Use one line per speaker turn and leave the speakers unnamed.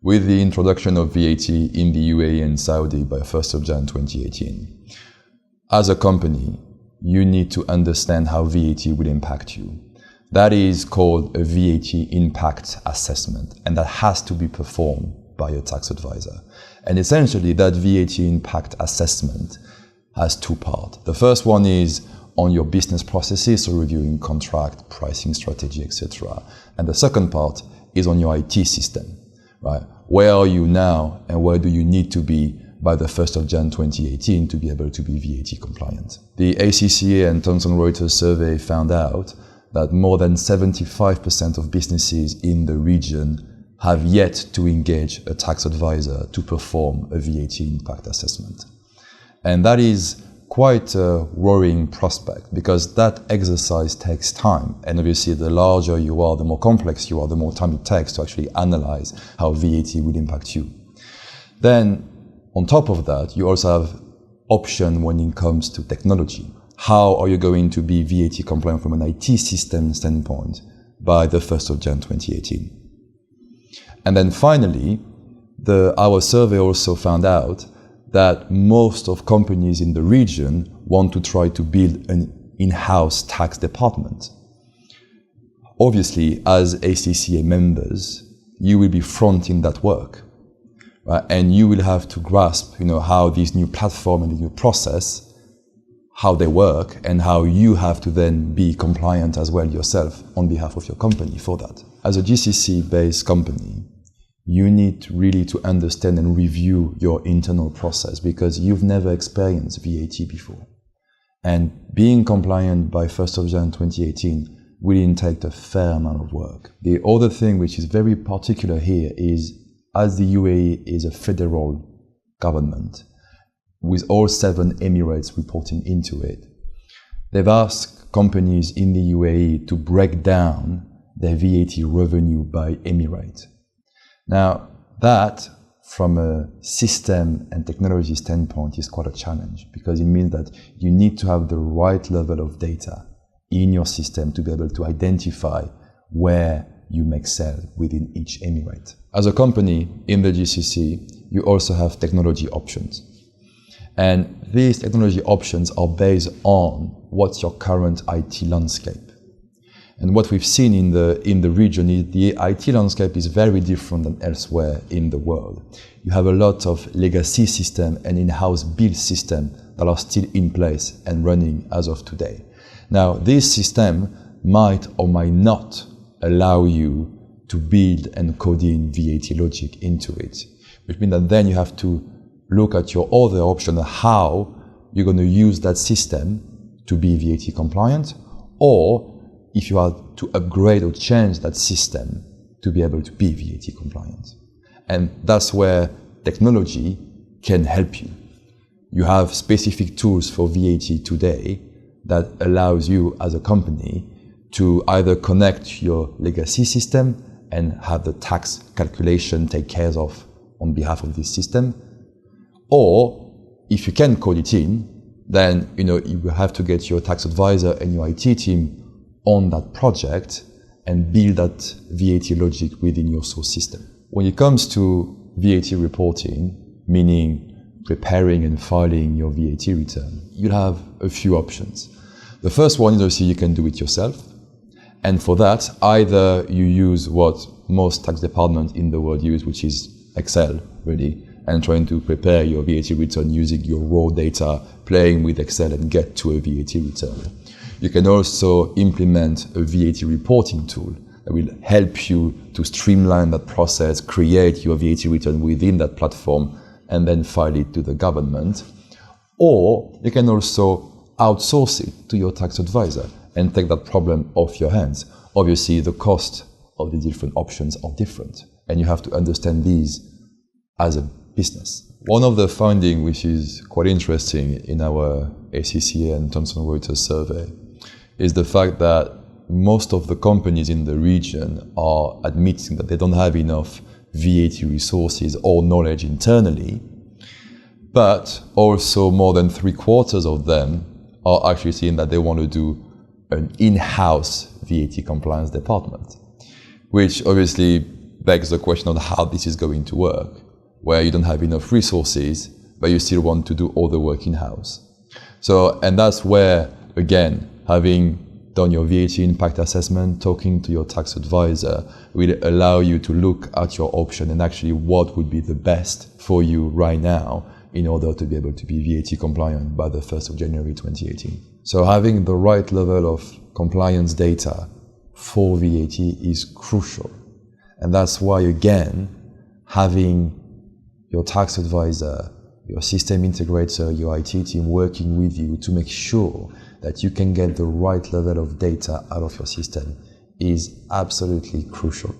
with the introduction of VAT in the UAE and Saudi by 1st of January 2018, as a company, you need to understand how VAT will impact you. That is called a VAT impact assessment, and that has to be performed by a tax advisor. And essentially, that VAT impact assessment has two parts. The first one is on your business processes, so reviewing contract, pricing strategy, etc. And the second part is on your IT system, right? Where are you now and where do you need to be by the 1st of January 2018 to be able to be VAT compliant? The ACCA and Thomson Reuters survey found out that more than 75% of businesses in the region have yet to engage a tax advisor to perform a VAT impact assessment. And that is quite a worrying prospect, because that exercise takes time. And obviously, the larger you are, the more complex you are, the more time it takes to actually analyze how VAT will impact you. Then, on top of that, you also have option when it comes to technology. How are you going to be VAT compliant from an IT system standpoint by the 1st of January 2018? And then finally, our survey also found out that most of companies in the region want to try to build an in-house tax department. Obviously, as ACCA members, you will be fronting that work, right? And you will have to grasp, how these new platform and the new process, how they work, and how you have to then be compliant as well yourself on behalf of your company for that. As a GCC-based company, you need really to understand and review your internal process, because you've never experienced VAT before. And being compliant by 1st of January 2018 will entail a fair amount of work. The other thing which is very particular here is, as the UAE is a federal government, with all 7 Emirates reporting into it, they've asked companies in the UAE to break down their VAT revenue by Emirate. Now, that, from a system and technology standpoint, is quite a challenge, because it means that you need to have the right level of data in your system to be able to identify where you make sales within each emirate. As a company in the GCC, you also have technology options. And these technology options are based on what's your current IT landscape. And what we've seen in the region is the IT landscape is very different than elsewhere in the world. You have a lot of legacy system and in-house build system that are still in place and running as of today. Now, this system might or might not allow you to build and code in VAT logic into it, which means that then you have to look at your other option of how you're going to use that system to be VAT compliant, or if you are to upgrade or change that system to be able to be VAT compliant. And that's where technology can help you. You have specific tools for VAT today that allows you as a company to either connect your legacy system and have the tax calculation take care of on behalf of this system, or if you can code it in, then you will have to get your tax advisor and your IT team on that project and build that VAT logic within your source system. When it comes to VAT reporting, meaning preparing and filing your VAT return, you'll have a few options. The first one is obviously you can do it yourself. And for that, either you use what most tax departments in the world use, which is Excel, really, and trying to prepare your VAT return using your raw data, playing with Excel and get to a VAT return. You can also implement a VAT reporting tool that will help you to streamline that process, create your VAT return within that platform, and then file it to the government. Or you can also outsource it to your tax advisor and take that problem off your hands. Obviously, the cost of the different options are different, and you have to understand these as a business. One of the findings which is quite interesting in our ACCA and Thomson Reuters survey is the fact that most of the companies in the region are admitting that they don't have enough VAT resources or knowledge internally, but also more than 3/4 of them are actually saying that they want to do an in-house VAT compliance department, which obviously begs the question on how this is going to work, where you don't have enough resources, but you still want to do all the work in-house. So, and that's where, again, having done your VAT impact assessment, talking to your tax advisor will allow you to look at your option and actually what would be the best for you right now in order to be able to be VAT compliant by the 1st of January 2018. So having the right level of compliance data for VAT is crucial. And that's why, again, having your tax advisor, your system integrator, your IT team working with you to make sure that you can get the right level of data out of your system is absolutely crucial.